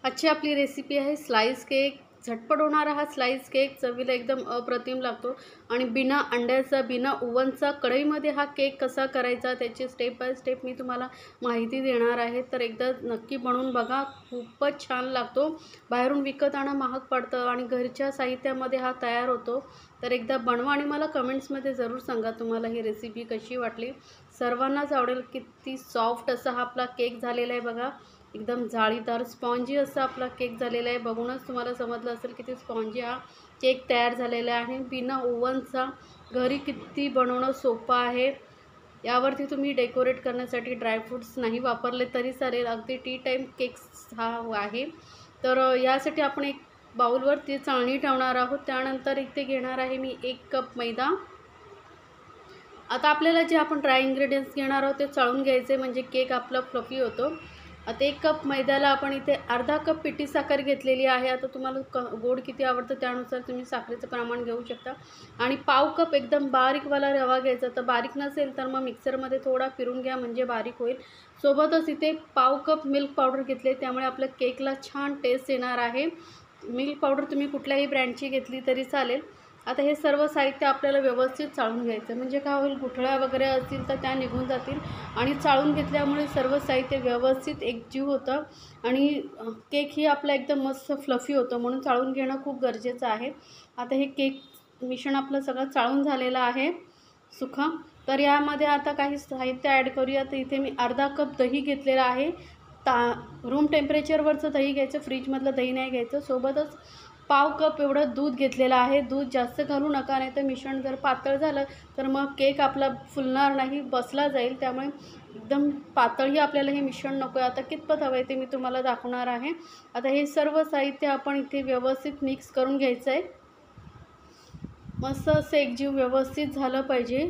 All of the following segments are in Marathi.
आजची आपली रेसिपी आहे स्लाइस केक. झटपट होणारा हा स्लाइस केक चवीला एकदम अप्रतिम लागतो आणि बिना अंड्याचा, बिना ओव्हनचा कढईमध्ये हा केक कसा करायचा त्याची स्टेप बाय स्टेप मी तुम्हाला माहिती देणार आहे. तर एकदा नक्की बनवून बघा, खूपच छान लागतो. बाहेरून विकत आणा महाग पडतं आणि घरच्या साहित्यामध्ये हा तयार होतो. तर एकदा बनवा आणि मला कमेंट्समध्ये ज़रूर सांगा तुम्हाला ही रेसिपी कशी वाटली. सर्वांनाच आवडेल. किती सॉफ्ट असा हा आपला केक झालेला आहे बघा. एकदम जाळीदार स्पॉन्जी असा आपला केक झालेला आहे. बघूनच तुम्हाला समजलं असेल किती स्पॉन्जी हा केक तयार झालेला आहे. बिना ओव्हनचा घरी किती बनवणं सोपं आहे. यावरती तुम्ही डेकोरेट करण्यासाठी ड्रायफ्रूट्स नाही वापरले तरी चालेल. अगदी टी टाईम केक्स हा आहे. तर यासाठी आपण एक बाउलवर ती चाळणी ठेवणार आहोत. त्यानंतर इथे घेणार आहे मी 1 कप मैदा. आता आपल्याला जे आपण ड्राय इन्ग्रेडियंट्स घेणार आहोत ते चाळून घ्यायचे म्हणजे केक आपला फ्लफी होतो. आता 1 कप मैद्याला आपण इथे अर्धा कप पिठी साखर घेतलेली आहे. आता तुम्हाला गोड किती आवडतं त्यानुसार तुम्ही साखरेचं प्रमाण घेऊ शकता. आणि पाव कप एकदम बारीकवाला रवा घ्यायचा. तर बारीक नसेल तर मग मिक्सरमध्ये थोडा फिरून घ्या म्हणजे बारीक होईल. सोबतच इथे पाव कप मिल्क पावडर घेतले, त्यामुळे आपल्या केकला छान टेस्ट येणार आहे. मिल्क पावडर तुम्ही कुठल्याही ब्रँडची घेतली तरी चालेल. आता हे सर्व साहित्य आपल्याला व्यवस्थित चाळून घ्यायचं म्हणजे काय होईल, गुठळ्या वगैरे असतील तर त्या निघून जातील आणि चाळून घेतल्यामुळे सर्व साहित्य व्यवस्थित एकजीव होतं आणि केक ही आपला एकदम मस्त फ्लफी होतं, म्हणून चाळून घेणं खूप गरजेचं आहे. आता हे केक मिश्रण आपलं सगळं चाळून झालेलं आहे सुखं. तर यामध्ये आता काही साहित्य ॲड करूया. तर इथे मी अर्धा कप दही घेतलेला आहे. रूम टेम्परेचरवरचं दही घ्यायचं, फ्रीजमधलं दही नाही घ्यायचं. सोबतच पाव कप एवढं दूध घेतलेलं आहे. दूध जास्त घालू नका, नाही तर मिश्रण जर पातळ झालं तर मग केक आपला फुलणार नाही, बसला जाईल. त्यामुळे एकदम पातळही आपल्याला हे मिश्रण नको आहे. आता कितपत हवं आहे ते मी तुम्हाला दाखवणार आहे. आता हे सर्व साहित्य आपण इथे व्यवस्थित मिक्स करून घ्यायचं आहे. मस्त असं एकजीव व्यवस्थित झालं पाहिजे.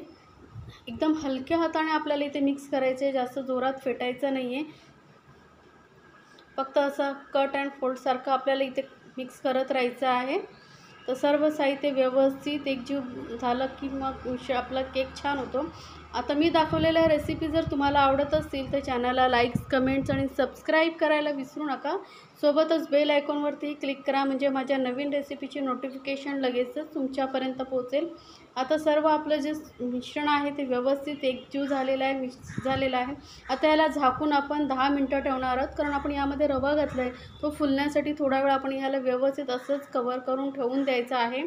एकदम हलक्या हाताने आपल्याला इथे मिक्स करायचं आहे, जास्त जोरात फेटायचं नाही आहे. फक्त असं कट अँड फोल्डसारखं आपल्याला इथे मिक्स करत राहायचं आहे. तर सर्व साहित्य व्यवस्थित एकजीव झालं की मग आपला केक छान होतो. आता मी दाखवलेल्या रेसिपी जर तुम्हाला आवडत असतील तर चॅनलला लाईक्स, कमेंट्स आणि सबस्क्राईब करायला विसरू नका. सोबतच बेल आयकॉनवरती क्लिक करा म्हणजे माझ्या नवीन रेसिपीची नोटिफिकेशन लगेचच तुमच्यापर्यंत पोहोचेल. आता सर्व आपलं जे मिश्रण आहे ते व्यवस्थित एकजीव झालेलं आहे, मिक्स झालेलं आहे. आता याला झाकून आपण 10 मिनटं ठेवणार आहोत, कारण आपण यामध्ये रवा घातला आहे. तो फुलण्यासाठी थोडा वेळ आपण याला व्यवस्थित असंच कव्हर करून ठेवून द्यायचं आहे.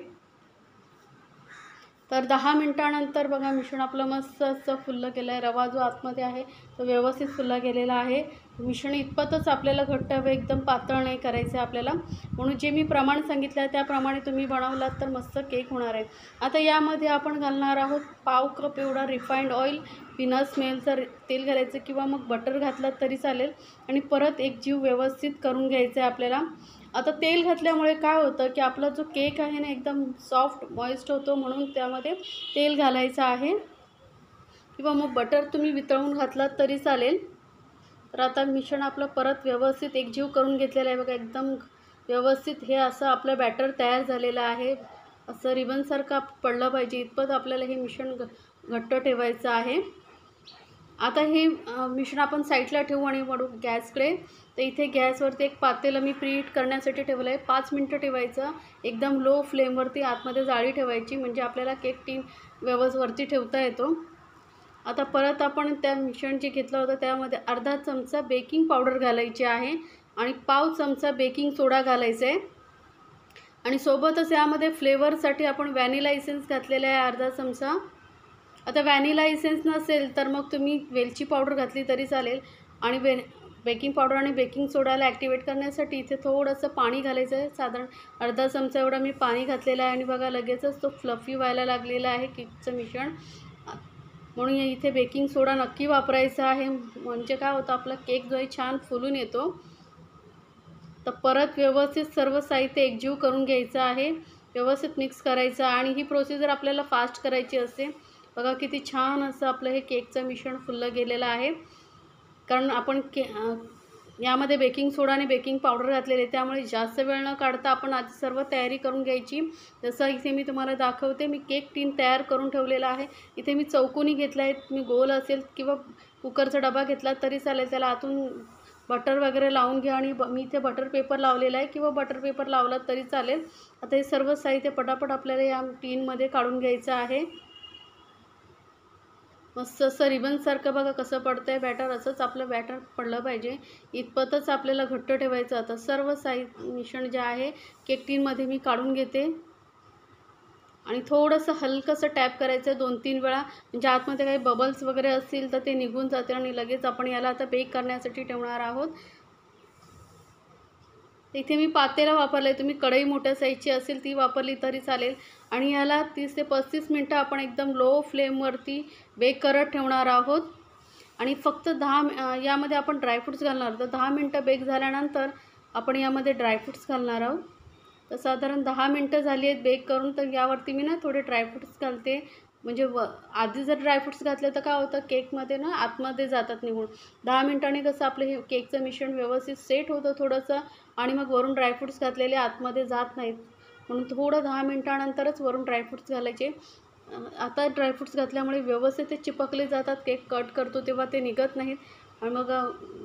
तर 10 मिनटानंतर बघा मिश्रण आपलं मस्त असं फुललं गेलं आहे. रवा जो आतमध्ये आहे तो व्यवस्थित फुलला गेलेला आहे. मिश्रण इतपतच आपल्याला घट्ट हवं, एकदम पातळ नाही करायचं आहे आपल्याला. म्हणून जे मी प्रमाण सांगितलं आहे त्याप्रमाणे तुम्ही बनवलात तर मस्त केक होणार आहे. आता यामध्ये आपण घालणार आहोत पाव कप एवढा रिफाईंड ऑइल. बिना स्मेलचं तेल घालायचं किंवा मग बटर घातलं तरी चालेल आणि परत एकजीव व्यवस्थित करून घ्यायचं आहे आपल्याला. आता तेल घातल्यामुळे काय होतं की आपला जो केक आहे ना एकदम सॉफ्ट मॉइस्ट होतो, म्हणून त्यामध्ये तेल घालायचं आहे किंवा मग बटर तुम्ही वितळून घातलात तरी चालेल. तर आता मिश्रण आपलं परत व्यवस्थित एकजीव करून घेतलेलं आहे बघा. एकदम व्यवस्थित हे असं आपलं बॅटर तयार झालेलं आहे. असं रिबनसारखं पडलं पाहिजे इतपत आपल्याला हे मिश्रण घट्ट ठेवायचं आहे. आता हे मिश्रण आपण साईडला ठेवू आणि वळू गॅसकडे. तर इथे गॅसवरती एक पातेलं मी प्रीहीट करण्यासाठी ठेवलं आहे. 5 मिनटं ठेवायचं एकदम लो फ्लेमवरती. आतमध्ये जाळी ठेवायची म्हणजे आपल्याला केक टीन वरती ठेवता येतो. आता परत आपण त्या मिश्रण जे घेतलं होतं त्यामध्ये अर्धा चमचा बेकिंग पावडर घालायची आहे आणि पाव चमचा बेकिंग सोडा घालायचा आहे. आणि सोबतच यामध्ये फ्लेवरसाठी आपण व्हॅनिला इसेन्स घातलेला आहे अर्धा चमचा. आता व्हॅनिला इसेन्स नसेल तर मग तुम्ही वेलची पावडर घातली तरी चालेल. आणि बेकिंग पावडर आणि बेकिंग सोडाला ॲक्टिवेट करण्यासाठी इथे थोडंसं पाणी घालायचं आहे. साधारण अर्धा चमचा एवढा मी पाणी घातलेलं आहे आणि बघा लगेचच तो फ्लफी व्हायला लागलेला आहे केकचं मिश्रण. म्हणून इथे बेकिंग सोडा नक्की वापरायचा आहे म्हणजे काय होतं आपला केक जो आहे छान फुलून येतो. तर परत व्यवस्थित सर्व साहित्य एकजीव करून घ्यायचं आहे, व्यवस्थित मिक्स करायचं. आणि ही प्रोसिजर आपल्याला फास्ट करायची असते. बघा किती छान असं आपलं हे केकचं मिश्रण फुललं गेलेलं आहे, कारण आपण यामध्ये बेकिंग सोडा आणि बेकिंग पावडर घातलेले आहे. त्यामुळे जास्त वेळ न काढता आपण आधी सर्व तयारी करून घ्यायची. जसं इथे मी तुम्हाला दाखवते, मी केक टीन तयार करून ठेवलेला आहे. इथे मी चौकोनी घेतला आहे, तुम्ही गोल असेल किंवा कुकरचा डबा घेतला तरी चालेल. त्याला आतून बटर वगैरे लावून घ्या आणि मी इथे बटर पेपर लावलेला आहे किंवा बटर पेपर लावला तरी चालेल. आता हे सर्व साहित्य पटापट आपल्याला या टीनमध्ये काढून घ्यायचं आहे. मस्त असं रिबनसारखं बघा कसं पडतं आहे बॅटर. असंच आपलं बॅटर पडलं पाहिजे, इतपतच आपल्याला घट्ट ठेवायचं. आता सर्व मिश्रण जे आहे केक टीनमध्ये मी काढून घेते आणि थोडंसं हलकंसं टॅप करायचं 2-3 वेळा, म्हणजे आतमध्ये काही बबल्स वगैरे असतील तर ते निघून जाते आणि लगेच आपण याला आता बेक करण्यासाठी ठेवणार आहोत. इथे मी पातेला वापरला आहे, तुम्ही कढई मोठ्या साईजची असेल ती वापरली तरी चालेल. आणि याला 30 ते 35 मिनटं आपण एकदम लो फ्लेमवरती बेक करत ठेवणार आहोत. आणि फक्त यामध्ये आपण ड्रायफ्रूट्स घालणार आहोत. तर 10 मिनटं बेक झाल्यानंतर आपण यामध्ये ड्रायफ्रूट्स घालणार आहोत. तर साधारण 10 मिनटं झाली आहेत बेक करून, तर यावरती मी ना थोडे ड्रायफ्रूट्स घालते. म्हणजे आधी जर ड्रायफ्रूट्स घातले तर काय होतं, केकमध्ये ना आतमध्ये जातात निघून. 10 मिनटांनी कसं आपलं हे केकचं मिश्रण व्यवस्थित सेट होतं थोडंसं, आणि मग वरून ड्रायफ्रूट्स घातलेले आतमध्ये जात नाहीत, म्हणून थोडं 10 मिनटानंतरच वरून ड्रायफ्रूट्स घालायचे. आता ड्रायफ्रूट्स घातल्यामुळे व्यवस्थित ते चिपकले जातात. केक कट करतो तेव्हा ते निघत नाहीत. आणि मग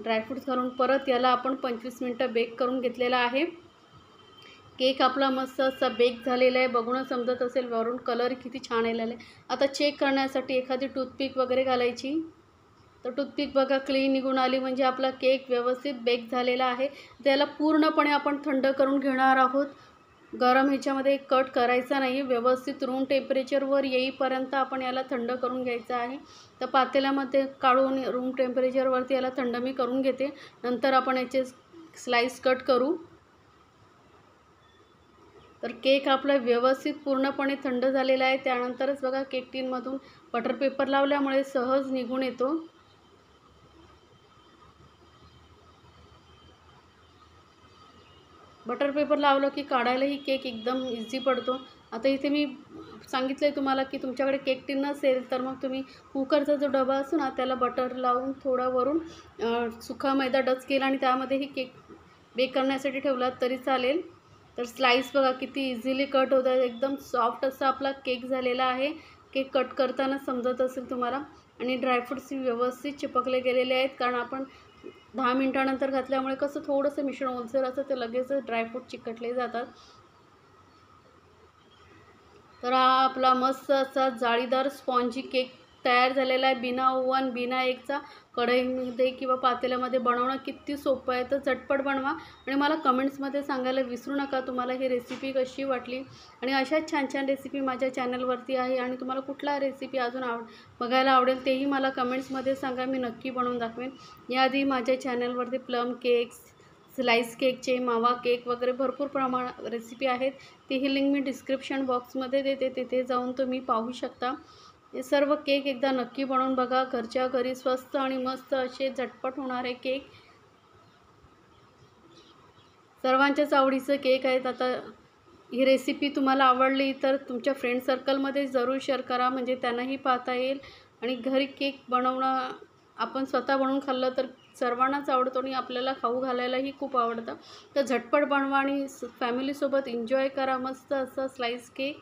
ड्रायफ्रूट्स घालून परत याला आपण 25 मिनटं बेक करून घेतलेला आहे. केक आपला मस्त असा बेक झालेला आहे, बघूनच समजत असेल. वरून कलर किती छान आलेला आहे. आता चेक करण्यासाठी एखादी टूथपिक वगैरे घालायची. तर टूथपिक बघा क्लीन निघून आली, म्हणजे आपला केक व्यवस्थित बेक झालेला आहे. त्याला पूर्णपणे आपण थंड करून घेणार आहोत. गरम ह्याच्यामध्ये कट करायचा नाही, व्यवस्थित रूम टेम्परेचरवर येईपर्यंत आपण याला थंड करून घ्यायचं आहे. तर पातेल्यामध्ये काढून रूम टेम्परेचरवरती याला थंड मी करून घेते. नंतर आपण याचे स्लाइस कट करू. तर केक आपला व्यवस्थित पूर्णपणे थंड झालेला आहे. त्यानंतरच बघा केक टीनमधून बटर पेपर लावल्यामुळे सहज निघून येतो. बटर पेपर लावलं की काढायलाही केक एकदम इझी पडतो. आता इथे मी सांगितलं आहे तुम्हाला की तुमच्याकडे केक टीन नसेल तर मग तुम्ही कुकरचा जो डबा असतो ना त्याला बटर लावून थोडा वरून सुका मैदा डच केला आणि त्यामध्येही केक बेक करण्यासाठी ठेवला तरी चालेल. तर स्लाइस बघा किती इझिली कट होत आहे. एकदम सॉफ्ट असा आपला केक झालेला आहे. केक कट करताना समजत असेल तुम्हाला. आणि ड्रायफ्रूट्स व्यवस्थित चिपकले गेलेले आहेत, कारण आपण 10 मिनटानंतर घातल्यामुळे कसं थोडंसं मिश्रण ओलसर असतं, ते लगेचच ड्रायफ्रूट चिकटले जातात. तर हा आपला मस्त असा जाळीदार स्पॉन्जी केक तयार झालेला आहे. बिना ओव्हन, बिना एगचा कढईमध्ये किंवा पातेल्यामध्ये बनवणं किती सोपं आहे. तर झटपट बनवा आणि मला कमेंट्समध्ये सांगायला विसरू नका तुम्हाला ही रेसिपी कशी वाटली. आणि अशाच छान छान रेसिपी माझ्या चॅनलवरती आहे, आणि तुम्हाला कुठला रेसिपी अजून बघायला आवडेल तेही मला कमेंट्समध्ये सांगा, मी नक्की बनवून दाखवेन. याआधी माझ्या चॅनलवरती प्लम केक्स, स्लाइस केकचे, मावा केक वगैरे भरपूर प्रमाणात रेसिपी आहेत. तीही लिंक मी डिस्क्रिप्शन बॉक्समध्ये देते, तिथे जाऊन तुम्ही पाहू शकता. हे सर्व केक एकदा नक्की बनवून बघा. घरच्या घरी स्वस्त आणि मस्त असे झटपट होणारे केक, सर्वांच्याच आवडीचं केक आहेत. आता ही रेसिपी तुम्हाला आवडली तर तुमच्या फ्रेंड सर्कलमध्ये जरूर शेअर करा, म्हणजे त्यांनाही पाहता येईल. आणि घरी केक बनवणं आपण स्वतः बनवून खाल्लं तर सर्वांनाच आवडतो आणि आपल्याला खाऊ घालायलाही खूप आवडतं. तर झटपट बनवा आणि फॅमिलीसोबत एन्जॉय करा मस्त असं स्लाइस केक.